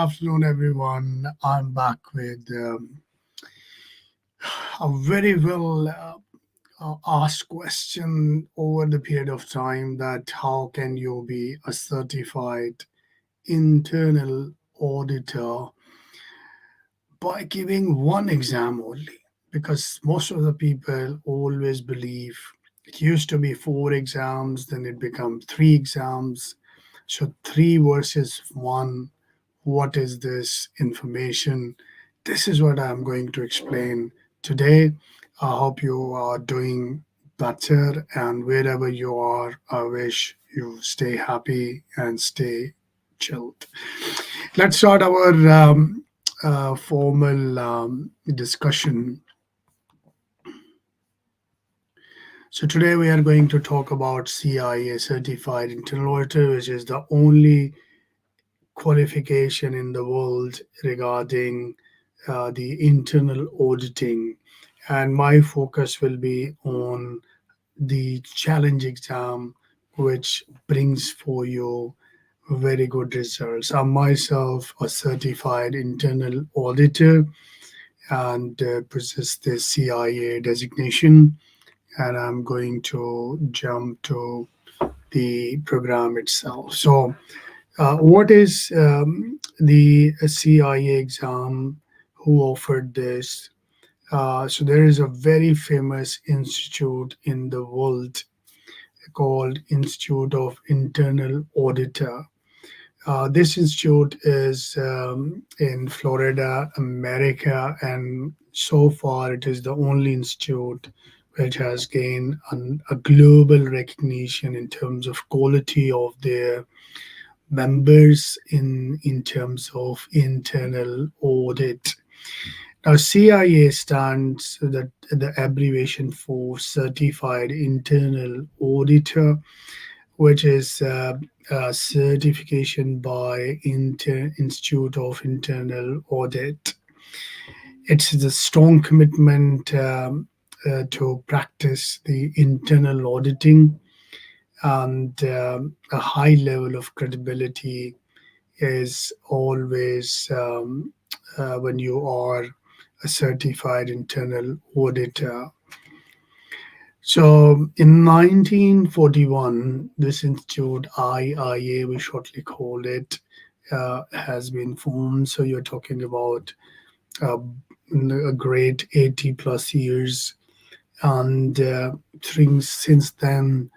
afternoon, everyone. I'm back with a very well asked question over the period of time that how can you be a certified internal auditor by giving one exam only? Because most of the people always believe it used to be four exams, then it become three exams. So three versus one. What is this information? This is what I'm going to explain today. I hope you are doing better, and wherever you are, I wish you stay happy and stay chilled. Let's start our formal discussion. So today we are going to talk about CIA, Certified Internal Auditor, which is the only qualification in the world regarding the internal auditing. And my focus will be on the challenge exam, which brings for you very good results. I'm myself a certified internal auditor and possess the CIA designation. And I'm going to jump to the program itself. So, what is the CIA exam? Who offered this? So there is a very famous institute in the world called Institute of Internal Auditor. This institute is in Florida, America, and so far it is the only institute which has gained a global recognition in terms of quality of their members in terms of internal audit. Now, CIA stands the abbreviation for Certified Internal Auditor, which is a certification by Institute of Internal Audit. It's a strong commitment to practice the internal auditing and a high level of credibility is always when you are a certified internal auditor. So in 1941, this institute, IIA, we shortly call it, has been formed. So you're talking about uh, a great 80 plus years. And things since then,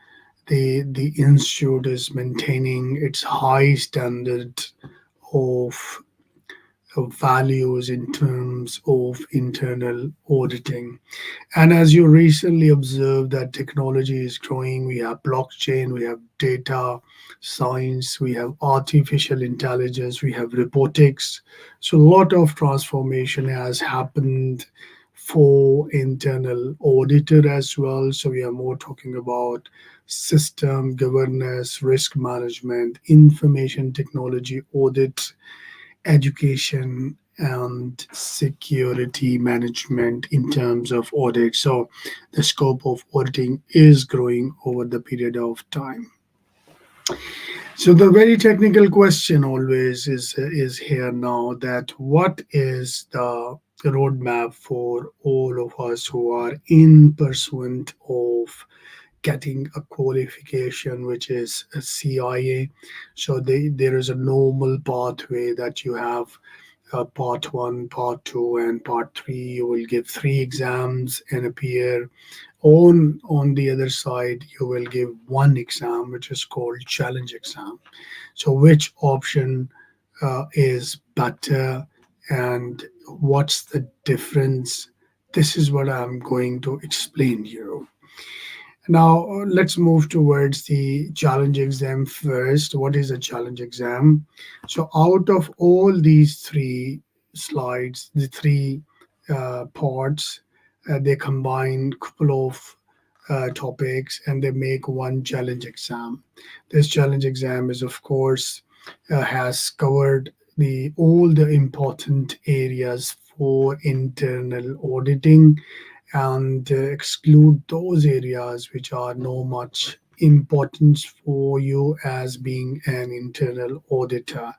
the institute is maintaining its high standard of values in terms of internal auditing. And as you recently observed that technology is growing, we have blockchain, we have data science, we have artificial intelligence, we have robotics. So a lot of transformation has happened for internal auditor as well. So we are more talking about system governance, risk management, information technology audit, education, and security management in terms of audit. So the scope of auditing is growing over the period of time. So the very technical question always is here now that what is the roadmap for all of us who are in pursuit of getting a qualification which is a CIA. So there is a normal pathway that you have part one, part two, and part three. You will give three exams in a year. On the other side, you will give one exam, which is called challenge exam. So which option is better, and what's the difference? This is what I'm going to explain you. Now, let's move towards the challenge exam first. What is a challenge exam? So, out of all these three slides, the three parts, they combine couple of topics and they make one challenge exam. This challenge exam is, of course, has covered the all the important areas for internal auditing and exclude those areas which are no much importance for you as being an internal auditor.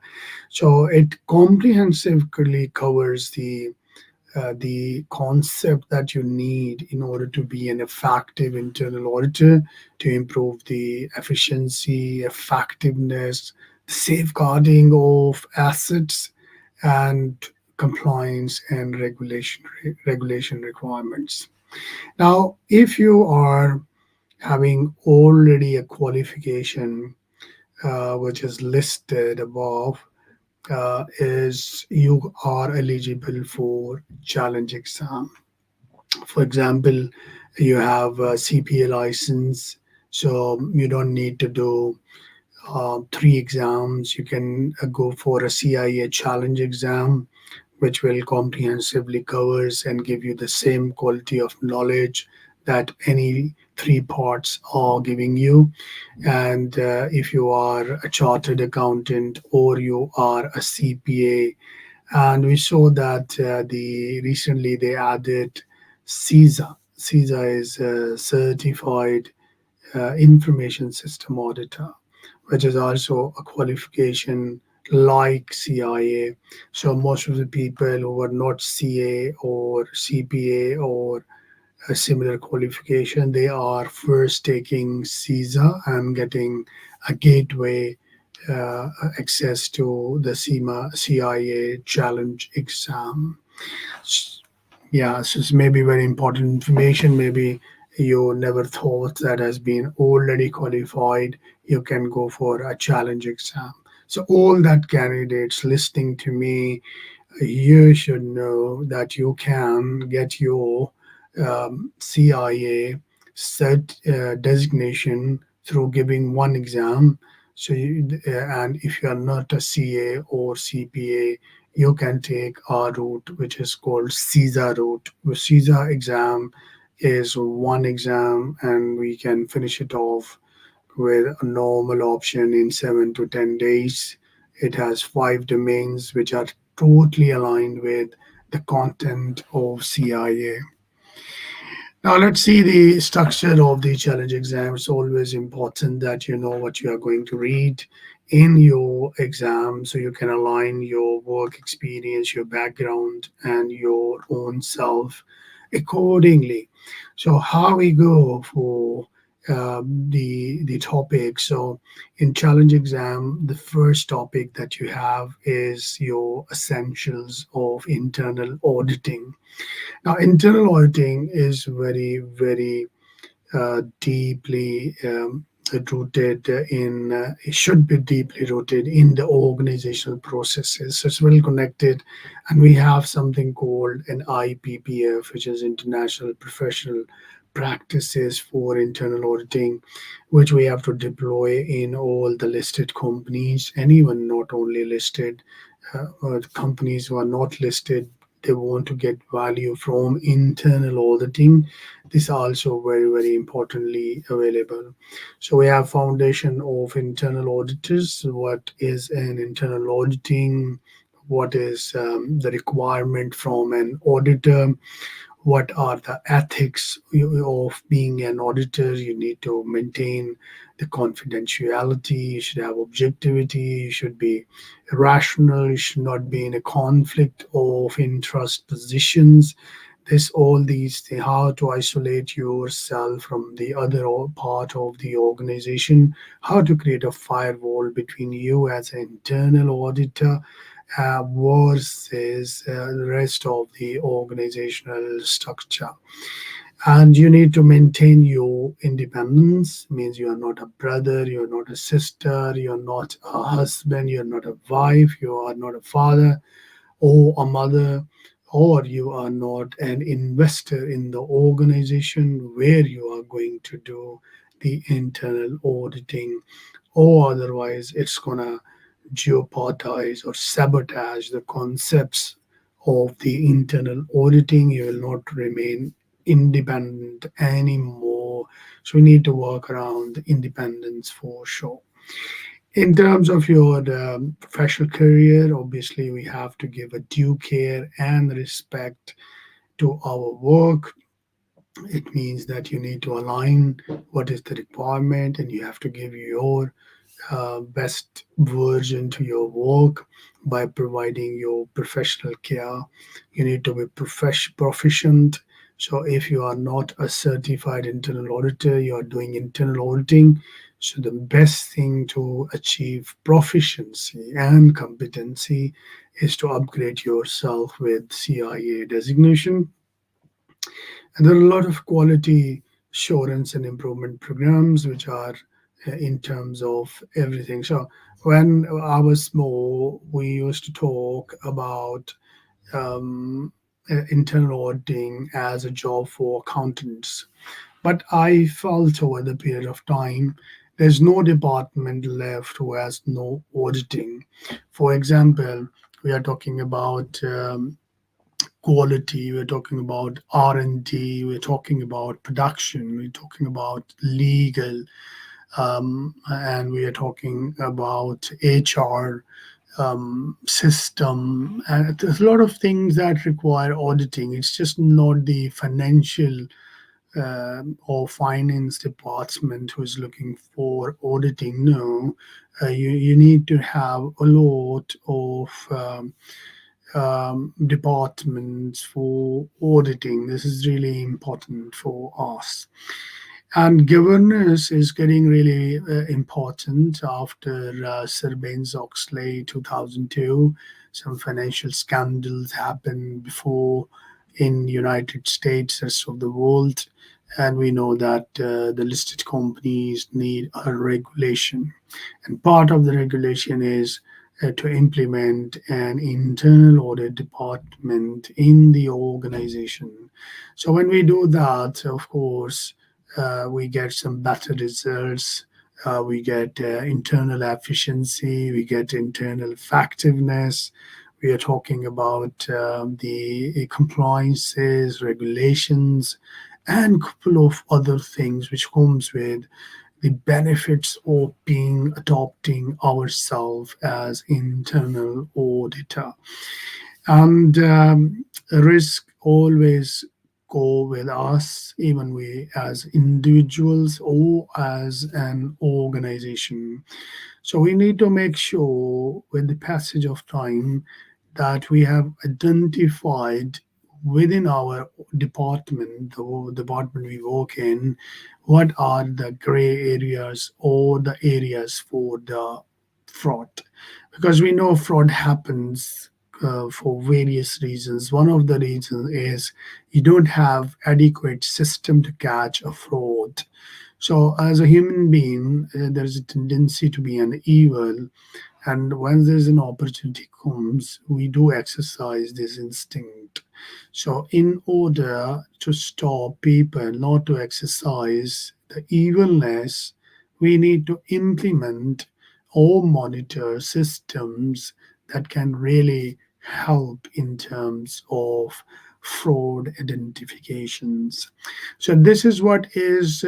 So it comprehensively covers the concept that you need in order to be an effective internal auditor, to improve the efficiency, effectiveness, safeguarding of assets, and compliance and regulation requirements. Now, if you are having already a qualification which is listed above, is you are eligible for challenge exam. For example, you have a CPA license, so you don't need to do three exams. You can go for a CIA challenge exam, which will comprehensively covers and give you the same quality of knowledge that any three parts are giving you. And if you are a chartered accountant or you are a CPA, and we saw that the recently they added CISA. CISA is a Certified Information System Auditor, which is also a qualification like CIA. So most of the people who are not CA or CPA or a similar qualification, they are first taking CISA and getting a gateway uh, access to the CIA challenge exam. Yeah, so it's maybe very important information. Maybe you never thought that has been already qualified. You can go for a challenge exam. So all that candidates listening to me, you should know that you can get your CIA designation through giving one exam. So, and if you are not a CA or CPA, you can take our route, which is called CISA route. The CISA exam is one exam, and we can finish it off with a normal option in 7 to 10 days. It has five domains which are totally aligned with the content of CIA. Now let's see the structure of the challenge exam. It's always important that you know what you are going to read in your exam so you can align your work experience, your background, and your own self accordingly. So how we go for the topic. So in challenge exam, the first topic that you have is your essentials of internal auditing. Now, internal auditing is very, very deeply rooted in, it should be deeply rooted in the organizational processes. So it's well connected. And we have something called an IPPF, which is International Professional Practices for Internal Auditing, which we have to deploy in all the listed companies and even not only listed companies who are not listed. They want to get value from internal auditing. This also very, very importantly available. So we have foundation of internal auditors. What is an internal auditing? What is the requirement from an auditor? What are the ethics of being an auditor? You need to maintain the confidentiality, you should have objectivity, you should be rational, you should not be in a conflict of interest positions. This all these things, how to isolate yourself from the other part of the organization, how to create a firewall between you as an internal auditor versus the rest of the organizational structure. And you need to maintain your independence, means you are not a brother, you're not a sister, you're not a husband, you're not a wife, you are not a father or a mother, or you are not an investor in the organization where you are going to do the internal auditing, or otherwise it's gonna jeopardize or sabotage the concepts of the internal auditing. You will not remain independent anymore. So we need to work around independence for sure. In terms of your professional career, obviously we have to give a due care and respect to our work. It means that you need to align what is the requirement, and you have to give your best version to your work by providing your professional care. You need to be proficient. So, if you are not a certified internal auditor, you are doing internal auditing. So, the best thing to achieve proficiency and competency is to upgrade yourself with CIA designation. And there are a lot of quality assurance and improvement programs which are in terms of everything. So when I was small, we used to talk about um, internal auditing as a job for accountants. But I felt over the period of time, there's no department left who has no auditing. For example, we are talking about quality, we're talking about R&D, we're talking about production, we're talking about legal, and we are talking about HR system, and there's a lot of things that require auditing. It's just not the financial or finance department who is looking for auditing. No, you need to have a lot of departments for auditing. This is really important for us. And governance is getting really important after Sarbanes-Oxley 2002. Some financial scandals happened before in United States, rest of the world, and we know that the listed companies need a regulation, and part of the regulation is to implement an internal audit department in the organization. So when we do that, of course, we get some better results. We get internal efficiency, we get internal effectiveness. We are talking about the compliances, regulations, and couple of other things which comes with the benefits of being adopting ourselves as internal auditor. And risk always go with us, even we as individuals or as an organization. So we need to make sure with the passage of time that we have identified within our department, the department we work in, what are the gray areas or the areas for the fraud. Because we know fraud happens for various reasons. One of the reasons is you don't have adequate system to catch a fraud. So, as a human being, there is a tendency to be an evil, and when there's an opportunity comes, we do exercise this instinct. So, in order to stop people not to exercise the evilness, we need to implement or monitor systems that can really help in terms of fraud identifications. So this is what is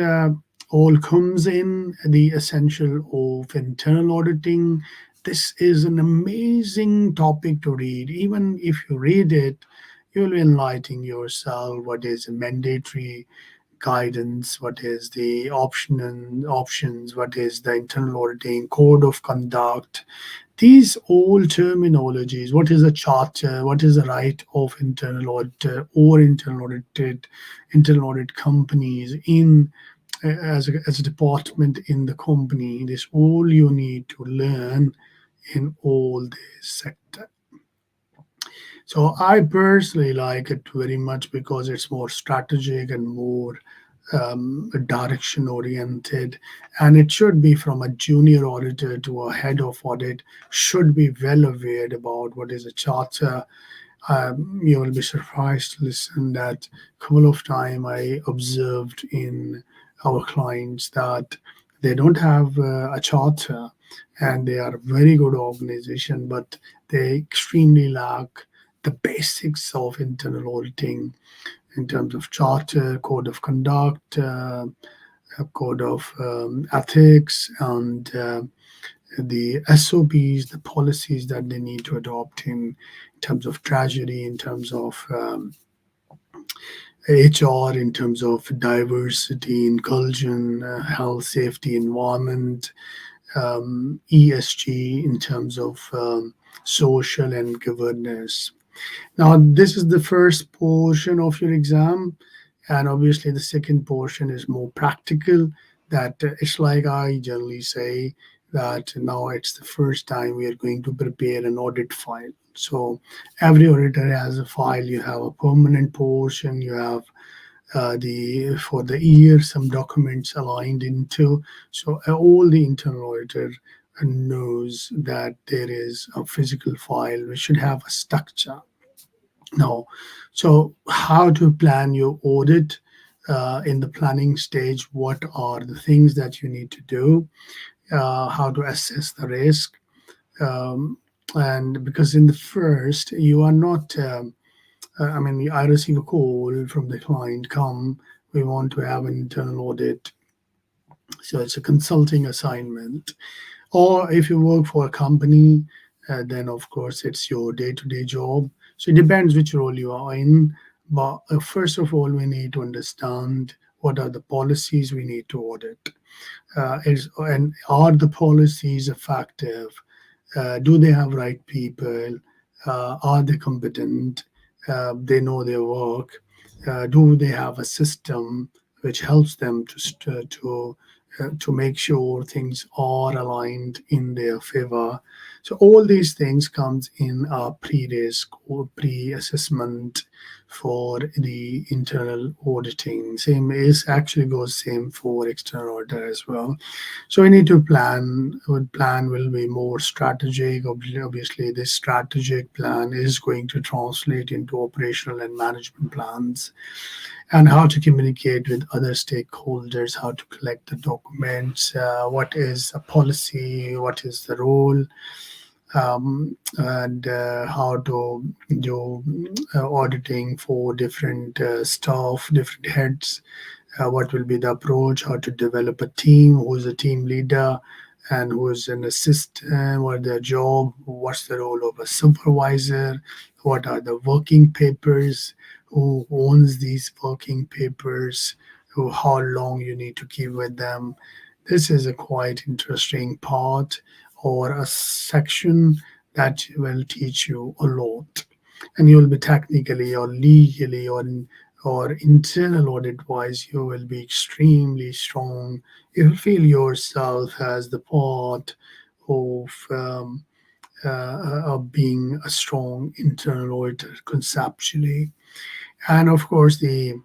all comes in the essential of internal auditing. This is an amazing topic to read. Even if you read it, you will be enlightening yourself what is mandatory guidance, what is the options, what is the internal auditing code of conduct. These all terminologies, what is a charter, what is the right of internal auditor or internal audit companies in as a department in the company. This all you need to learn in all this sector. So I personally like it very much because it's more strategic and more direction oriented, and it should be from a junior auditor to a head of audit should be well aware about what is a charter. You will be surprised to listen that a couple of time I observed in our clients that they don't have a charter, and they are a very good organization, but they extremely lack the basics of internal auditing in terms of charter, code of conduct, a code of ethics, and the SOPs, the policies that they need to adopt in terms of treasury, in terms of HR in terms of diversity, inclusion, health, safety, environment, ESG in terms of social and governance. Now, this is the first portion of your exam, and obviously, the second portion is more practical. That it's like I generally say that now it's the first time we are going to prepare an audit file. So, every auditor has a file. You have a permanent portion, you have the for the year some documents aligned into. So all the internal auditor knows that there is a physical file which should have a structure. Now, so how to plan your audit? In the planning stage, what are the things that you need to do? How to assess the risk? And because in the first, you are not I mean, I receive a call from the client, come, we want to have an internal audit. So it's a consulting assignment. Or if you work for a company, then of course it's your day to day job. So it depends which role you are in. But first of all, we need to understand what are the policies we need to audit. And are the policies effective? Do they have right people? Are they competent? They know their work. Do they have a system which helps them to make sure things are aligned in their favor? So all these things comes in a pre-risk or pre-assessment for the internal auditing. Same is actually goes same for external auditor as well. So we need to plan. Our plan will be more strategic. Obviously, this strategic plan is going to translate into operational and management plans, and how to communicate with other stakeholders, how to collect the documents, what is a policy, what is the role, and how to do auditing for different staff, different heads, what will be the approach, how to develop a team, who's a team leader and who's an assistant, what their job, what's the role of a supervisor, what are the working papers, who owns these working papers, how long you need to keep with them. This is a quite interesting part or a section that will teach you a lot. And you'll be technically or legally or internal audit wise, you will be extremely strong. You'll feel yourself as the part of of being a strong internal auditor conceptually. And of course, the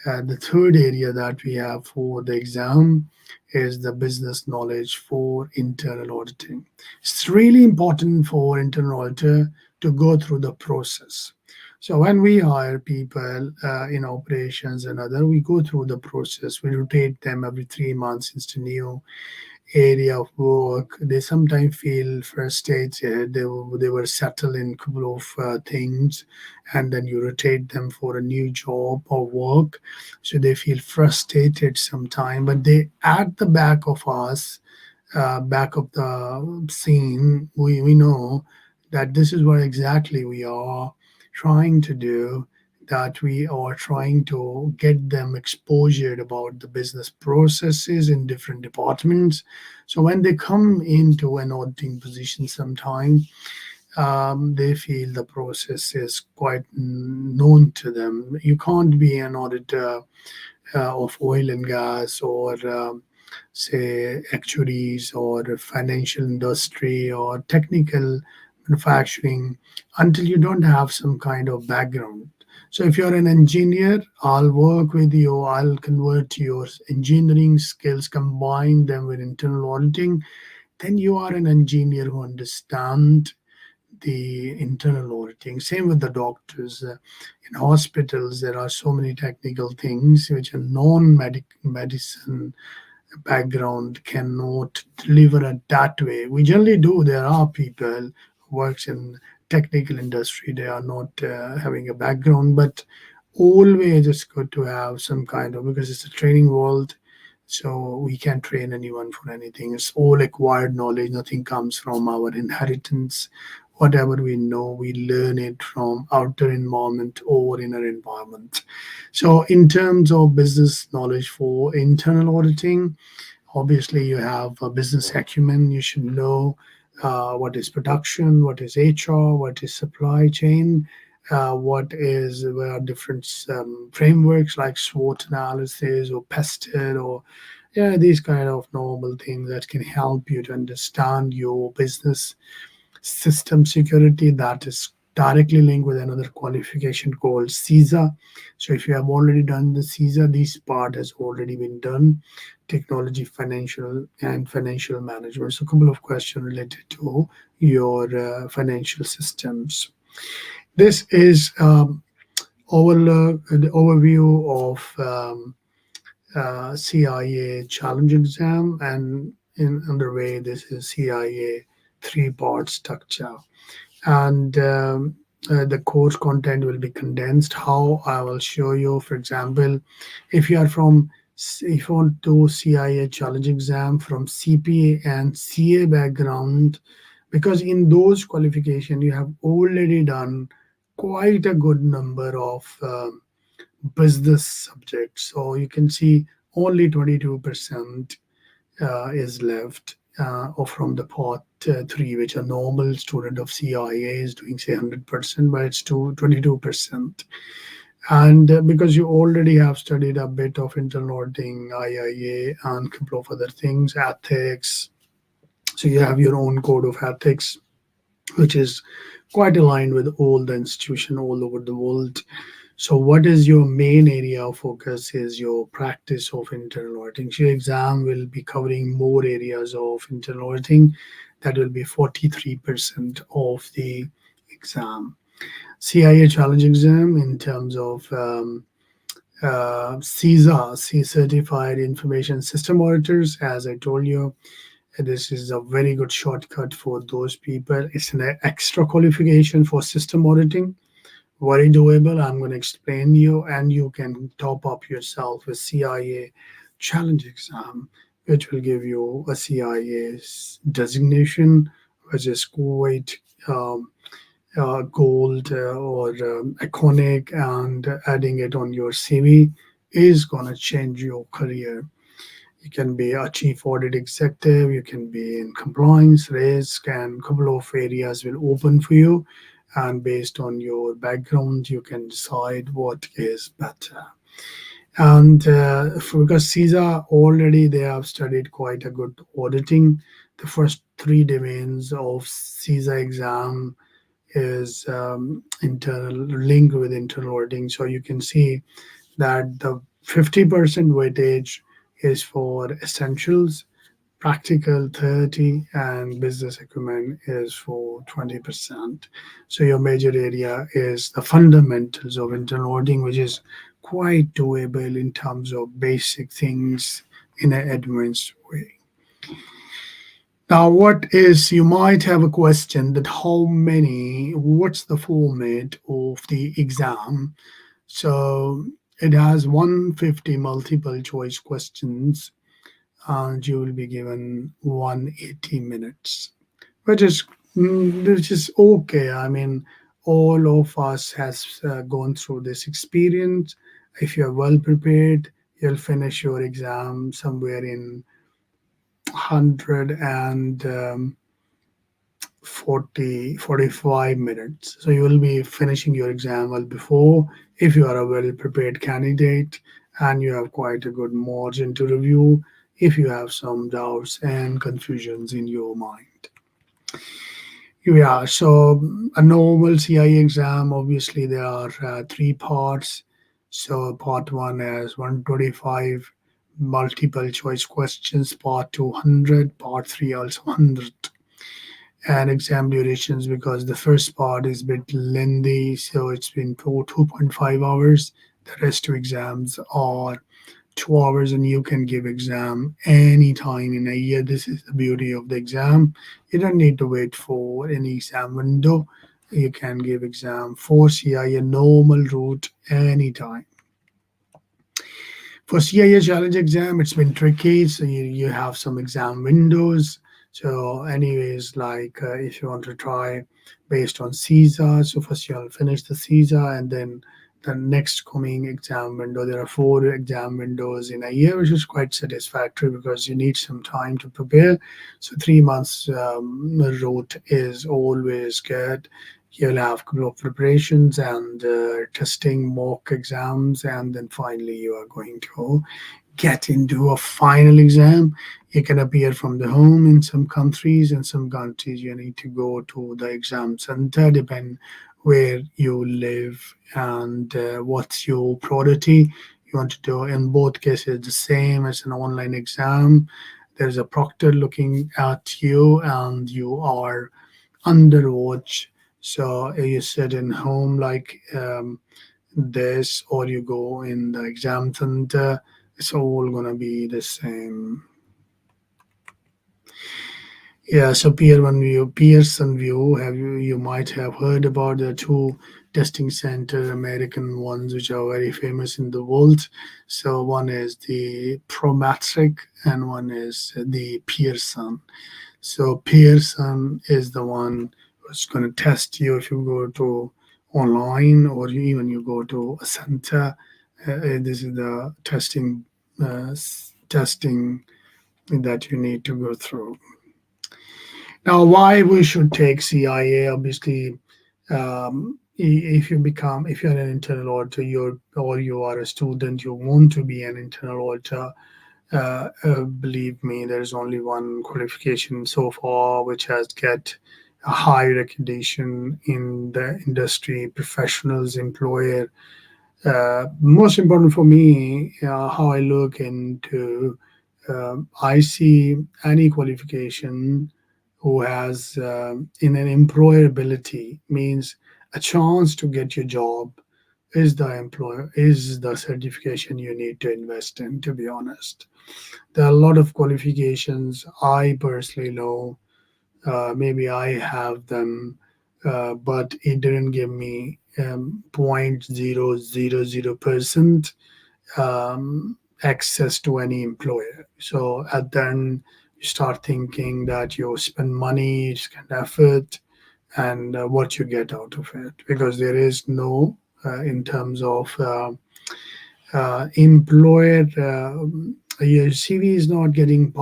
third area that we have for the exam is the business knowledge for internal auditing. It's really important for internal auditor to go through the process. So when we hire people in operations and other, we go through the process. We rotate them every 3 months into new area of work. They sometimes feel frustrated. They were settled in a couple of things, and then you rotate them for a new job or work. So they feel frustrated sometimes, but they at the back of us, back of the scene, we know that this is what exactly we are trying to do, that we are trying to get them exposure about the business processes in different departments. So when they come into an auditing position sometime, they feel the process is quite known to them. You can't be an auditor of oil and gas or say actuaries or financial industry or technical manufacturing until you don't have some kind of background. So if you're an engineer, I'll work with you, I'll convert your engineering skills, combine them with internal auditing, then you are an engineer who understand the internal auditing. Same with the doctors. In hospitals, there are so many technical things which a non-medicine background cannot deliver it that way. We generally do. There are people who works in technical industry. They are not having a background, but always it's good to have some kind of, because it's a training world. So we can't train anyone for anything. It's all acquired knowledge. Nothing comes from our inheritance. Whatever we know, we learn it from outer environment or inner environment. So, in terms of business knowledge for internal auditing, obviously you have a business acumen. You should know what is production, what is HR, what is supply chain, what are different frameworks like SWOT analysis or pested, or yeah, these kind of normal things that can help you to understand your business system security. That is directly linked with another qualification called CISA. So if you have already done the CISA, this part has already been done. Technology, financial, and financial management. So a couple of questions related to your financial systems. This is the overview of CIA challenge exam, and in underway this is CIA three-part structure, and the course content will be condensed. How I will show you, for example, if you are from if you want to CIA challenge exam from CPA and CA background, because in those qualification you have already done quite a good number of business subjects. So you can see only 22% is left, or from the part three, which a normal student of CIA is doing, say 100%, but it's to 22%. And because you already have studied a bit of internal auditing, IIA, and a couple of other things, ethics, so you have your own code of ethics, which is quite aligned with all the institution all over the world. So, what is your main area of focus? Is your practice of internal auditing. So, your exam will be covering more areas of internal auditing. That will be 43% of the exam. CIA challenge exam in terms of CISA, Certified Information System Auditors. As I told you, this is a very good shortcut for those people. It's an extra qualification for system auditing, very doable. I'm going to explain you, and you can top up yourself with CIA challenge exam, which will give you a CIA designation, which is quite gold or iconic, and adding it on your CV is going to change your career. You can be a chief audit executive, you can be in compliance, risk, and a couple of areas will open for you. And based on your background, you can decide what is better. And because CISA already they have studied quite a good auditing. The first three domains of CISA exam is internal linked with internal auditing. So you can see that the 50% weightage is for essentials, practical 30, and business equipment is for 20%. So your major area is the fundamentals of internal auditing, which is quite doable in terms of basic things in an advanced way. Now, what is, you might have a question that what's the format of the exam? So it has 150 multiple choice questions, and you will be given 180 minutes, which is which is okay. I mean, all of us has gone through this experience. If you're well prepared, you'll finish your exam somewhere in 100 and 45 minutes. So you will be finishing your exam well before, if you are a well prepared candidate and you have quite a good margin to review if you have some doubts and confusions in your mind. Yeah, so a normal CIA exam, obviously, there are three parts. So, part one has 125 multiple choice questions, part two, 100, part three, also 100. And exam durations, because the first part is a bit lengthy, so it's been 2.5 hours. The rest two exams are 2 hours, and you can give exam anytime in a year. This is the beauty of the exam. You don't need to wait for any exam window. You can give exam for CIA normal route anytime. For CIA challenge exam, it's been tricky. So you have some exam windows. So, anyways, like if you want to try based on CISA, so first you'll finish the CISA, and then the next coming exam window. There are four exam windows in a year, which is quite satisfactory because you need some time to prepare. So 3 months route is always good. You'll have a couple of preparations and testing mock exams, and then finally you are going to get into a final exam. You can appear from the home in some countries. In some countries, you need to go to the exam center, depend where you live and what's your priority you want to do. In both cases, the same as an online exam. There's a proctor looking at you, and you are under watch. So you sit in home like this, or you go in the exam center. It's all gonna be the same. Yeah, so Pearson view. Have you might have heard about the two testing center American ones which are very famous in the world. So one is the Prometric and one is the Pearson. So Pearson is the one who's going to test you if you go to online or even you go to a center. This is the testing that you need to go through. Now, why we should take CIA? Obviously, if you're an internal auditor, or you are a student, you want to be an internal auditor. Believe me, there's only one qualification so far which has get a high recognition in the industry, professionals, employer. Most important for me, how I look into, I see any qualification who has in an employability means a chance to get your job is the certification you need to invest in, to be honest. There are a lot of qualifications I personally know. Maybe I have them, but it didn't give me 0.000% access to any employer. So at then you start thinking that you spend money, you spend effort, and what you get out of it, because there is no in terms of employer. Your CV is not getting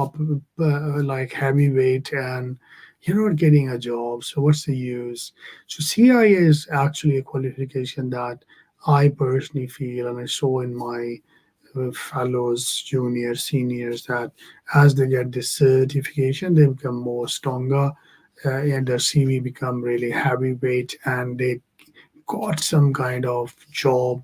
like heavyweight, and you're not getting a job. So what's the use? So CIA is actually a qualification that I personally feel, and I saw in my fellows, juniors, seniors, that as they get this certification, they become more stronger, and their CV become really heavyweight, and they got some kind of job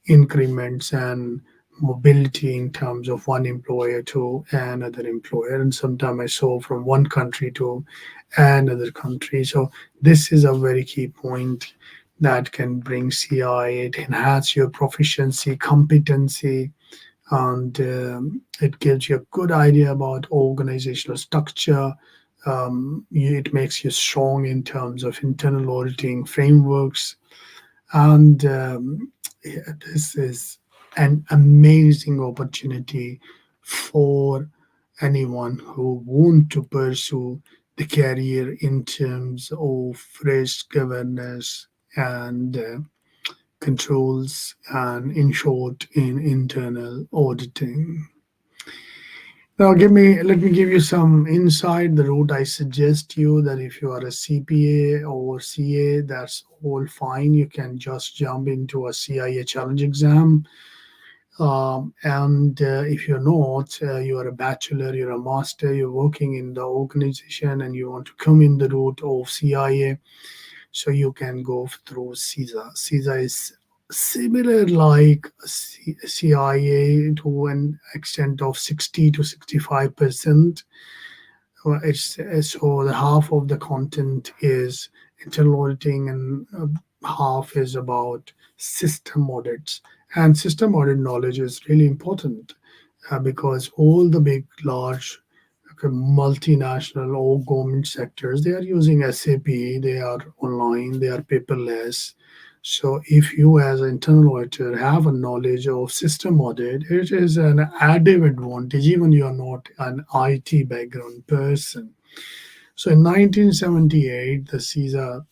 increments and mobility in terms of one employer to another employer, and sometimes I saw from one country to another country. So this is a very key point that can bring CI. It enhance your proficiency, competency, and it gives you a good idea about organizational structure. It makes you strong in terms of internal auditing frameworks, and yeah, this is an amazing opportunity for anyone who want to pursue the career in terms of risk governance and controls, and in short, in internal auditing. Now, let me give you some insight. The route I suggest you, that if you are a CPA or CA, that's all fine. You can just jump into a CIA challenge exam. And if you're not, you are a bachelor, you're a master, you're working in the organization, and you want to come in the route of CIA, so you can go through CISA. CISA is similar like CIA to an extent of 60 to 65%. So the half of the content is internal auditing, and half is about system audits. And system audit knowledge is really important, because all the big, large, multinational or government sectors, they are using SAP, they are online, they are paperless. So if you as an internal auditor have a knowledge of system audit, it is an added advantage, even you are not an IT background person. So in 1978, the CISA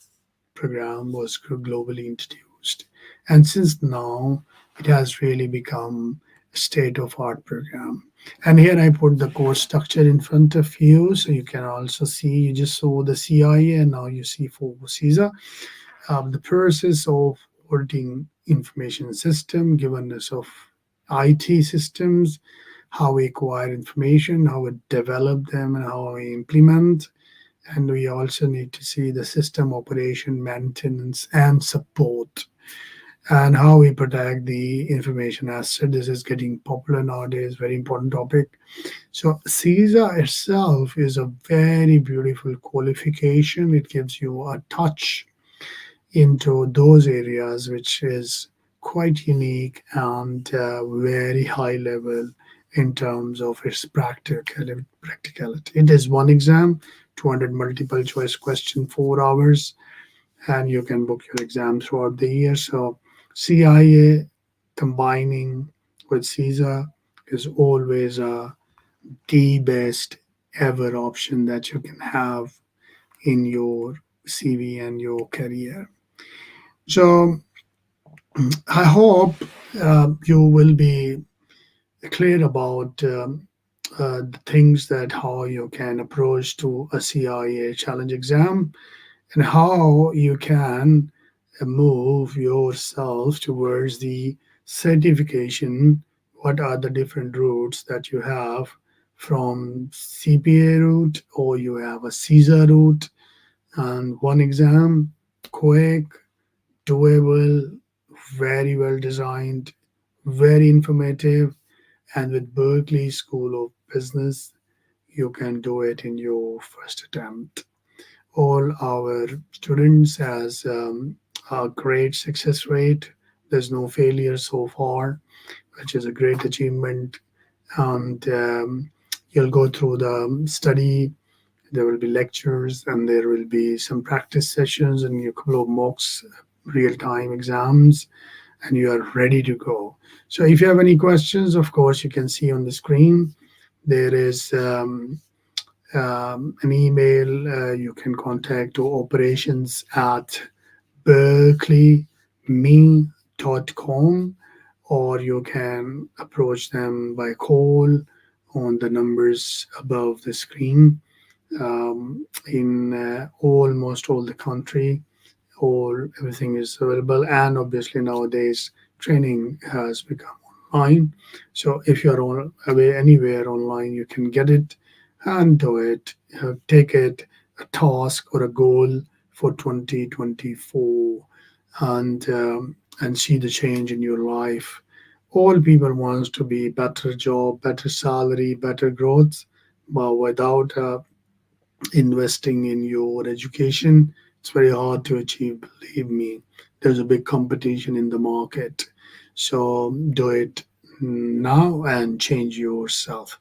program was globally introduced. And since now, it has really become a state of art program. And here I put the course structure in front of you. So you can also see, you just saw the CIA and now you see for CISA. The process of auditing information system, given us of IT systems, how we acquire information, how we develop them, and how we implement. And we also need to see the system operation, maintenance, and support, and how we protect the information asset. This is getting popular nowadays, very important topic. So CISA itself is a very beautiful qualification. It gives you a touch into those areas which is quite unique and very high level in terms of its practicality. It is one exam, 200 multiple choice question, 4 hours, and you can book your exam throughout the year. So CIA combining with CISA is always the best ever option that you can have in your CV and your career. So I hope you will be clear about the things that how you can approach to a CIA challenge exam and how you can move yourself towards the certification. What are the different routes that you have from CPA route, or you have a CISA route, and one exam, quick, doable, very well designed, very informative, and with Berkeley School of Business, you can do it in your first attempt. All our students has a great success rate. There's no failure so far, which is a great achievement. And you'll go through the study. There will be lectures and there will be some practice sessions and a couple of mocks, real time exams, and you are ready to go. So if you have any questions, of course, you can see on the screen. There is an email you can contact to operations at berkeleyme.com, or you can approach them by call on the numbers above the screen. In almost all the country, all everything is available, and obviously nowadays training has become online. So if you're on away anywhere online, you can get it and do it. Take it a task or a goal for 2024, and see the change in your life. All people wants to be better job, better salary, better growth, but without investing in your education, it's very hard to achieve. Believe me, there's a big competition in the market. So do it now and change yourself.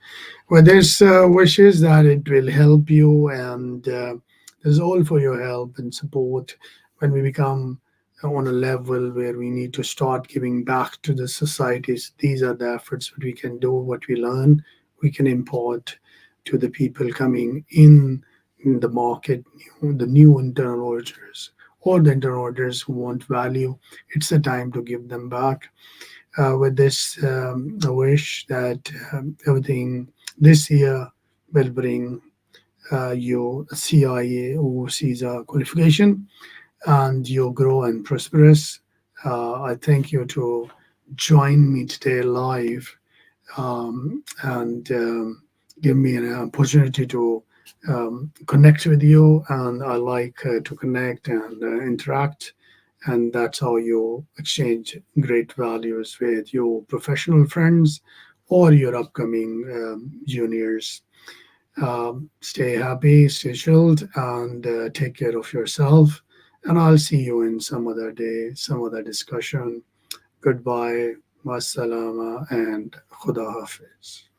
Well, there's wishes that it will help you, and there's all for your help and support when we become on a level where we need to start giving back to the societies. These are the efforts that we can do, what we learn, we can import to the people coming in the market, the new internal auditors or the internal auditors who want value. It's the time to give them back. With this, I wish that everything this year will bring your CIA or CISA qualification, and you grow and prosperous. I thank you to join me today live, and give me an opportunity to connect with you. And I like to connect and interact. And that's how you exchange great values with your professional friends or your upcoming juniors. Stay happy, stay chilled, and take care of yourself. And I'll see you in some other day, some other discussion. Goodbye, wassalama, and khuda hafiz.